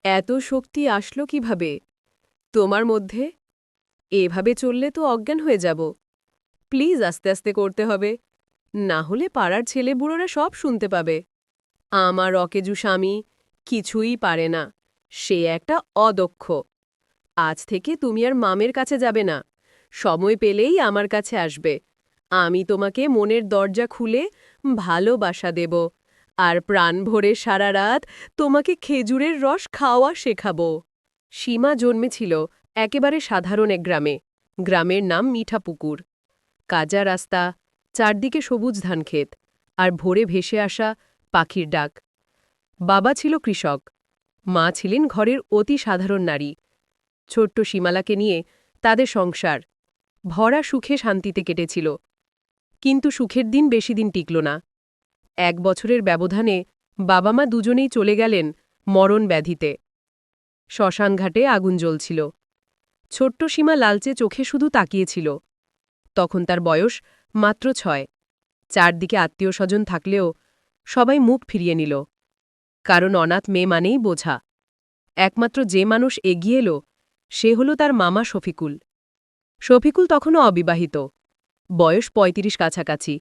এত শক্তি আসলো কিভাবে তোমার মধ্যে? এভাবে চললে তো অজ্ঞান হয়ে যাব। প্লিজ আস্তে আস্তে করতে হবে, না হলে পাড়ার ছেলেবুড়োরা সব শুনতে পাবে। আমার অকেজু স্বামী কিছুই পারে না, সে একটা অদক্ষ। আজ থেকে তুমি আর মামের কাছে যাবে না, সময় পেলেই আমার কাছে আসবে। আমি তোমাকে মনের দরজা খুলে ভালোবাসা দেব, আর প্রাণ ভরে সারা রাত তোমাকে খেজুরের রস খাওয়া শেখাবো। সীমা জন্মেছিল একেবারে সাধারণ এক গ্রামে। গ্রামের নাম মিঠাপুকুর। কাঁচা রাস্তা, চারদিকে সবুজ ধানক্ষেত, আর ভোরে ভেসে আসা পাখির ডাক। বাবা ছিল কৃষক, মা ছিলেন ঘরের অতি সাধারণ নারী। ছোট্ট সীমালাকে নিয়ে তাদের সংসার ভরা সুখে শান্তিতে কেটেছিল। কিন্তু সুখের দিন বেশি দিন টিকল না। 1 বছরের ব্যবধানে বাবা মা দুজনেই চলে গেলেন মরণ ব্যাধিতে। শ্মশানঘাটে আগুন জ্বলছিল। ছোট্ট সীমা লালচে চোখে শুধু তাকিয়েছিল। তখন তার বয়স মাত্র 6। চারদিকে আত্মীয় স্বজন থাকলেও সবাই মুখ ফিরিয়ে নিল, কারণ অনাথ মেয়ে মানেই বোঝা। একমাত্র যে মানুষ এগিয়ে এলো সে হল তার মামা শফিকুল। শফিকুল তখনও অবিবাহিত, বয়স 35 কাছাকাছি।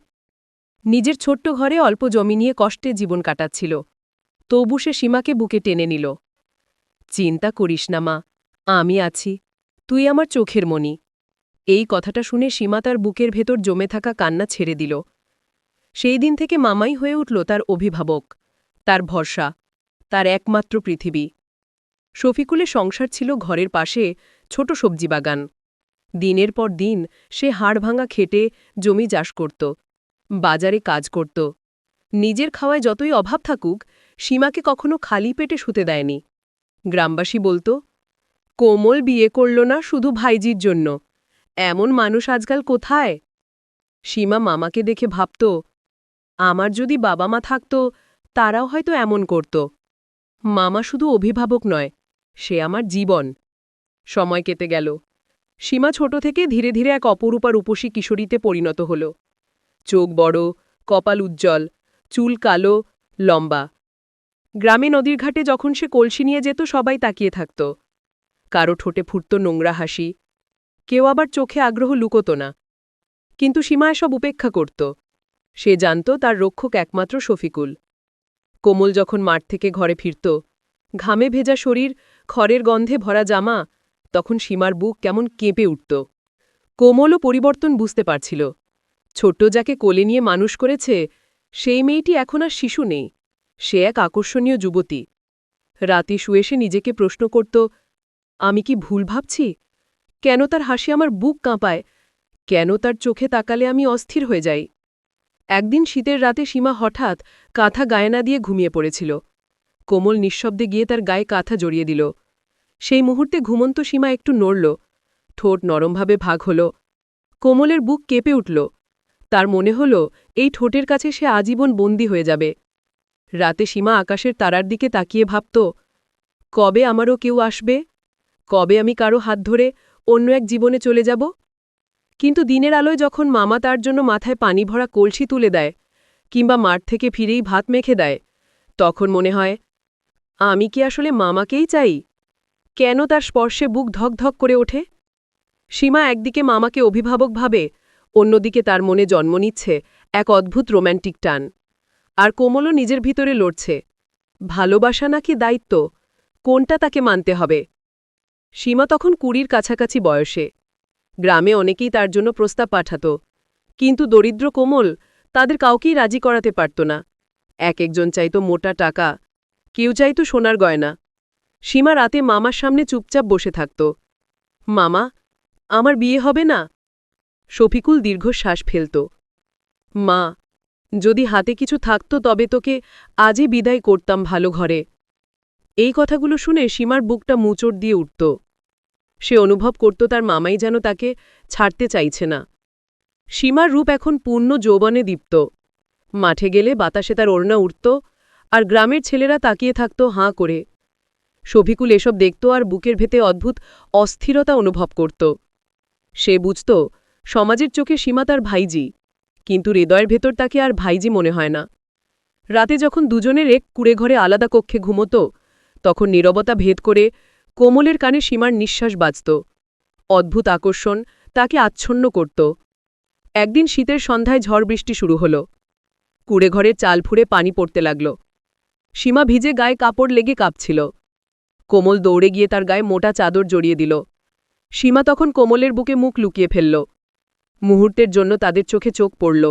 নিজের ছোট্ট ঘরে অল্প জমি নিয়ে কষ্টে জীবন কাটাচ্ছিল, তবু সে সীমাকে বুকে টেনে নিল। চিন্তা করিস না মা, আমি আছি, তুই আমার চোখের মণি। এই কথাটা শুনে সীমা তার বুকের ভেতর জমে থাকা কান্না ছেড়ে দিল। সেই দিন থেকে মামাই হয়ে উঠল তার অভিভাবক, তার ভরসা, তার একমাত্র পৃথিবী। শফিকুলের সংসার ছিল ঘরের পাশে ছোট সবজি বাগান। দিনের পর দিন সে হাড়ভাঙা খেটে জমি চাষ করত, বাজারে কাজ করত। নিজের খাওয়ায় যতই অভাব থাকুক, সীমাকে কখনো খালি পেটে শুতে দেয়নি। গ্রামবাসী বলত, কোমল বিয়ে করল না শুধু ভাইজির জন্য, এমন মানুষ আজকাল কোথায়? সীমা মামাকে দেখে ভাবত, আমার যদি বাবা মা থাকত তারাও হয়তো এমন করত। মামা শুধু অভিভাবক নয়, সে আমার জীবন। সময় কেটে গেল। সীমা ছোট থেকে ধীরে ধীরে এক অপরূপা রূপসী কিশোরীতে পরিণত হল। চোখ বড়, কপাল উজ্জ্বল, চুল কালো, লম্বা। গ্রামে নদীর ঘাটে যখন সে কলসি নিয়ে যেত সবাই তাকিয়ে থাকত। কারো ঠোঁটে ফুটত নোংরা হাসি, কেউ আবার চোখে আগ্রহ লুকোত না। কিন্তু সীমা এসব উপেক্ষা করত। সে জানত তার রক্ষক একমাত্র শফিকুল। কোমল যখন মাঠ থেকে ঘরে ফিরত, ঘামে ভেজা শরীর, খড়ের গন্ধে ভরা জামা, তখন সীমার বুক কেমন কেঁপে উঠত। কোমলও পরিবর্তন বুঝতে পারছিল। ছোট্ট যাকে কোলে নিয়ে মানুষ করেছে, সেই মেয়েটি এখন আর শিশু নেই, সে এক আকর্ষণীয় যুবতী। রাতে শুয়ে সে নিজেকে প্রশ্ন করত, আমি কি ভুল ভাবছি? কেন তার হাসি আমার বুক কাঁপায়? কেন তার চোখে তাকালে আমি অস্থির হয়ে যাই? একদিন শীতের রাতে সীমা হঠাৎ কাঁথা গায়ে না দিয়ে ঘুমিয়ে পড়েছিল। কোমল নিঃশব্দে গিয়ে তার গায়ে কাঁথা জড়িয়ে দিল। সেই মুহূর্তে ঘুমন্ত সীমা একটু নড়ল, ঠোঁট নরমভাবে ভাগ হল। কোমলের বুক কেঁপে উঠল। তার মনে হল এই ঠোঁটের কাছে সে আজীবন বন্দী হয়ে যাবে। রাতে সীমা আকাশের তারার দিকে তাকিয়ে ভাবত, কবে আমারও কেউ আসবে? কবে আমি কারো হাত ধরে অন্য এক জীবনে চলে যাব? কিন্তু দিনের আলোয় যখন মামা তার জন্য মাথায় পানি ভরা কলসি তুলে দেয়, কিংবা মাঠ থেকে ফিরেই ভাত মেখে দেয়, তখন মনে হয়, আমি কি আসলে মামাকেই চাই? কেন তার স্পর্শে বুক ধকধক করে ওঠে? সীমা একদিকে মামাকে অভিভাবক ভাবে, অন্যদিকে তার মনে জন্ম নিচ্ছে এক অদ্ভুত রোম্যান্টিক টান। আর কোমলও নিজের ভিতরে লড়ছে, ভালোবাসা নাকি দায়িত্ব, কোনটা তাকে মানতে হবে? সীমা তখন 20 কাছাকাছি বয়সে। গ্রামে অনেকেই তার জন্য প্রস্তাব পাঠাত, কিন্তু দরিদ্র কোমল তাদের কাউকেই রাজি করাতে পারত না। একজন চাইত মোটা টাকা, কেউ চাইত সোনার গয়না। সীমা রাতে মামার সামনে চুপচাপ বসে থাকত। মামা, আমার বিয়ে হবে না? শফিকুল দীর্ঘশ্বাস ফেলত। মা, যদি হাতে কিছু থাকত তবে তোকে আজই বিদায় করতাম ভালো ঘরে। এই কথাগুলো শুনে সীমার বুকটা মুচড় দিয়ে উঠত। সে অনুভব করত তার মামাই যেন তাকে ছাড়তে চাইছে না। সীমার রূপ এখন পূর্ণ যৌবনে দীপ্ত। মাঠে গেলে বাতাসে তার ওড়না উঠত, আর গ্রামের ছেলেরা তাকিয়ে থাকত হাঁ করে। শফিকুল এসব দেখত আর বুকের ভেতে অদ্ভুত অস্থিরতা অনুভব করত। সে বুঝত সমাজের চোখে সীমা তার ভাইজি, কিন্তু হৃদয়ের ভেতর তাকে আর ভাইজি মনে হয় না। রাতে যখন দুজনের এক কুঁড়ে ঘরে আলাদা কক্ষে ঘুমত, তখন নীরবতা ভেদ করে কোমলের কানে সীমার নিঃশ্বাস বাজত। অদ্ভুত আকর্ষণ তাকে আচ্ছন্ন করত। একদিন শীতের সন্ধ্যায় ঝড় বৃষ্টি শুরু হল। কুড়েঘরের চাল ফুঁড়ে পানি পড়তে লাগল। সীমা ভিজে গায়ে কাপড় লেগে কাঁপছিল। কোমল দৌড়ে গিয়ে তার গায়ে মোটা চাদর জড়িয়ে দিল। সীমা তখন কোমলের বুকে মুখ লুকিয়ে ফেলল। মুহূর্তের জন্য তাদের চোখে চোখ পড়ল।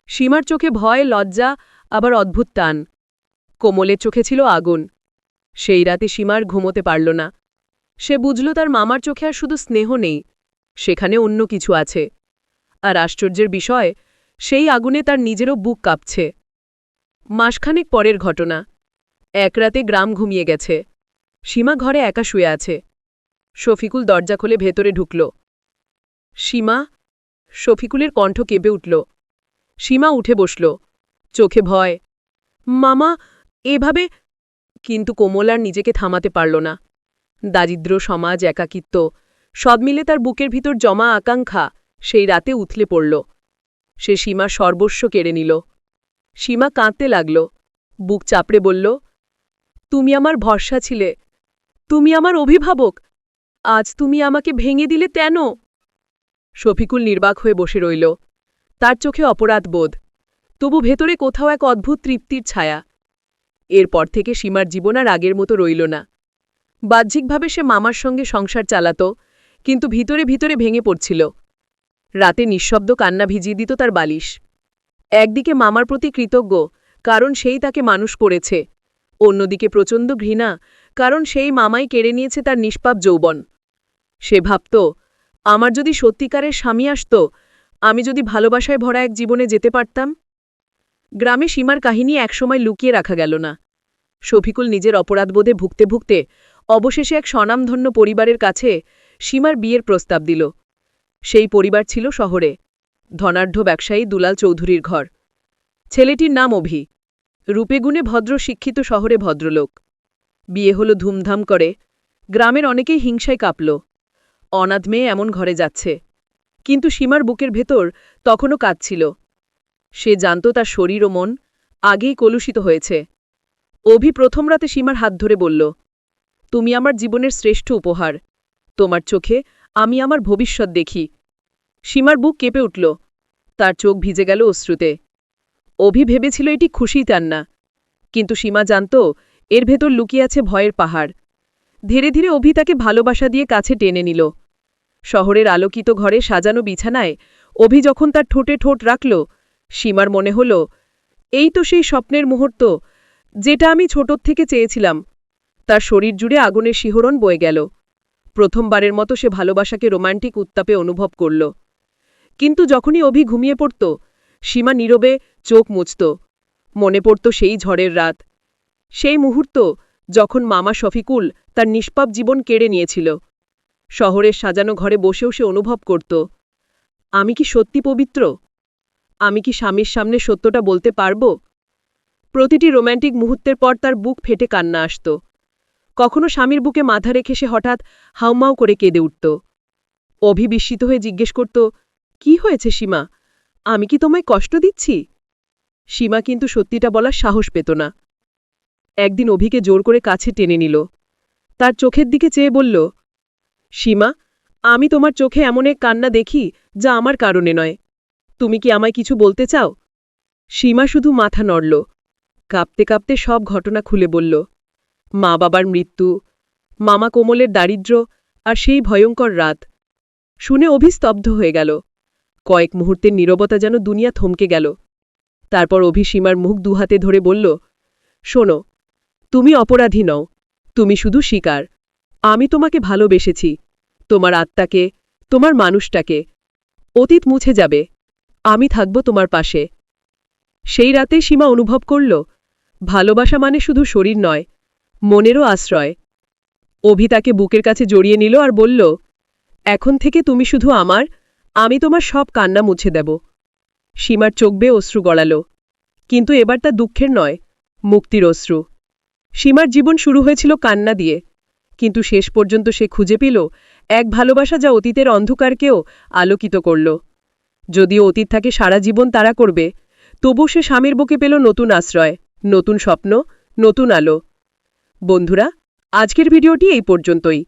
সীমার চোখে ভয়, লজ্জা, আবার অদ্ভুত টান। কোমলের চোখে ছিল আগুন। সেই রাতে সীমার ঘুমোতে পারল না। সে বুঝল তার মামার চোখে আর শুধু স্নেহ নেই, সেখানে অন্য কিছু আছে। আর আশ্চর্যের বিষয়, সেই আগুনে তার নিজেরও বুক কাঁপছে। মাসখানেক পরের ঘটনা। এক রাতে গ্রাম ঘুমিয়ে গেছে। সীমা ঘরে একা শুয়ে আছে। শফিকুল দরজা খুলে ভেতরে ঢুকল। সীমা। শফিকুলের কণ্ঠ কেঁপে উঠল। সীমা উঠে বসল, চোখে ভয়। মামা, এভাবে। কিন্তু কোমল আর নিজেকে থামাতে পারল না। দারিদ্র্য, সমাজ, একাকিত্ব সব মিলে তার বুকের ভিতর জমা আকাঙ্ক্ষা সেই রাতে উথলে পড়ল। সে সীমার সর্বস্ব কেড়ে নিল। সীমা কাঁদতে লাগল, বুক চাপড়ে বলল, তুমি আমার ভরসা ছিলে, তুমি আমার অভিভাবক, আজ তুমি আমাকে ভেঙে দিলে কেন? শফিকুল নির্বাক হয়ে বসে রইল। তার চোখে অপরাধ বোধ, তবু ভেতরে কোথাও এক অদ্ভুত তৃপ্তির ছায়া। এরপর থেকে সীমার জীবন আর আগের মতো রইল না। বাহ্যিকভাবে সে মামার সঙ্গে সংসার চালাত, কিন্তু ভিতরে ভিতরে ভেঙে পড়ছিল। রাতে নিঃশব্দ কান্না ভিজিয়ে দিত তার বালিশ। একদিকে মামার প্রতি কৃতজ্ঞ, কারণ সেই তাকে মানুষ করেছে। অন্যদিকে প্রচণ্ড ঘৃণা, কারণ সেই মামাই কেড়ে নিয়েছে তার নিষ্পাপ যৌবন। সে ভাবত, আমার যদি সত্যিকারের স্বামী আসত, আমি যদি ভালোবাসায় ভরা এক জীবনে যেতে পারতাম। গ্রামে সীমার কাহিনী একসময় লুকিয়ে রাখা গেল না। শফিকুল নিজের অপরাধবোধে ভুগতে ভুগতে অবশেষে এক স্বনামধন্য পরিবারের কাছে সীমার বিয়ের প্রস্তাব দিল। সেই পরিবার ছিল শহরে, ধনাঢ্য ব্যবসায়ী দুলাল চৌধুরীর ঘর। ছেলেটির নাম অভি, রূপেগুণে ভদ্র, শিক্ষিত, শহরে ভদ্রলোক। বিয়ে হলো ধুমধাম করে। গ্রামের অনেকেই হিংসায় কাঁপল। অনাথ মেয়ে এমন ঘরে যাচ্ছে। কিন্তু সীমার বুকের ভেতর তখনও কাঁদছিল। সে জানত তার শরীর ও মন আগেই কলুষিত হয়েছে। অভি প্রথম রাতে সীমার হাত ধরে বলল, তুমি আমার জীবনের শ্রেষ্ঠ উপহার, তোমার চোখে আমি আমার ভবিষ্যৎ দেখি। সীমার বুক কেঁপে উঠল, তার চোখ ভিজে গেল অশ্রুতে। অভি ভেবেছিল এটি খুশি তার না, কিন্তু সীমা জানত এর ভেতর লুকিয়ে আছে ভয়ের পাহাড়। ধীরে ধীরে অভি তাকে ভালোবাসা দিয়ে কাছে টেনে নিল। শহরের আলোকিত ঘরে সাজানো বিছানায় অভি যখন তার ঠোঁটে ঠোঁট রাখল, সীমার মনে হল, এই তো সেই স্বপ্নের মুহূর্ত যেটা আমি ছোটোর থেকে চেয়েছিলাম। তার শরীর জুড়ে আগুনের শিহরণ বয়ে গেল। প্রথমবারের মতো সে ভালোবাসাকে রোমান্টিক উত্তাপে অনুভব করল। কিন্তু যখনই অভি ঘুমিয়ে পড়ত, সীমা নীরবে চোখ মুছত। মনে পড়ত সেই ঝড়ের রাত, সেই মুহূর্ত যখন মামা শফিকুল তার নিষ্পাপ জীবন কেড়ে নিয়েছিল। শহরের সাজানো ঘরে বসেও সে অনুভব করত, আমি কি সত্যি পবিত্র? আমি কি স্বামীর সামনে সত্যটা বলতে পারব? প্রতিটি রোম্যান্টিক মুহূর্তের পর তার বুক ফেটে কান্না আসত। কখনো স্বামীর বুকে মাথা রেখে সে হঠাৎ হাউমাউ করে কেঁদে উঠত। অভি বিস্মিত হয়ে জিজ্ঞেস করত, কি হয়েছে সীমা? আমি কি তোমায় কষ্ট দিচ্ছি? সীমা কিন্তু সত্যিটা বলার সাহস পেত না। একদিন অভিকে জোর করে কাছে টেনে নিল। তার চোখের দিকে চেয়ে বলল, সীমা, আমি তোমার চোখে এমন এক কান্না দেখি যা আমার কারণে নয়। তুমি কি আমায় কিছু বলতে চাও? সীমা শুধু মাথা নড়ল। কাঁপতে কাঁপতে সব ঘটনা খুলে বলল। মা বাবার মৃত্যু, মামা কোমলের দারিদ্র্য, আর সেই ভয়ঙ্কর রাত। শুনে অভি স্তব্ধ হয়ে গেল। কয়েক মুহূর্তের নীরবতা যেন দুনিয়া থমকে গেল। তারপর অভি সীমার মুখ দুহাতে ধরে বলল, শোনো, তুমি অপরাধী নও, তুমি শুধু শিকার। আমি তোমাকে ভালোবেসেছি, তোমার আত্মাকে, তোমার মানুষটাকে। অতীত মুছে যাবে, আমি থাকব তোমার পাশে। সেই রাতে সীমা অনুভব করল, ভালোবাসা মানে শুধু শরীর নয়, মনেরও আশ্রয়। অভি তাকে বুকের কাছে জড়িয়ে নিল আর বলল, এখন থেকে তুমি শুধু আমার, আমি তোমার সব কান্না মুছে দেব। সীমার চোখ বেয়ে অশ্রু গড়াল, কিন্তু এবার তা দুঃখের নয়, মুক্তির অশ্রু। সীমার জীবন শুরু হয়েছিল কান্না দিয়ে, কিন্তু শেষ পর্যন্ত সে খুঁজে পেল এক ভালোবাসা যা অতীতের অন্ধকারকেও আলোকিত করল। যদিও অতীত তাকে সারা জীবন তাড়া করবে, তবু সে স্বামীর বুকে পেল নতুন আশ্রয়, নতুন স্বপ্ন, নতুন আলো। বন্ধুরা, আজকের ভিডিওটি এই পর্যন্তই।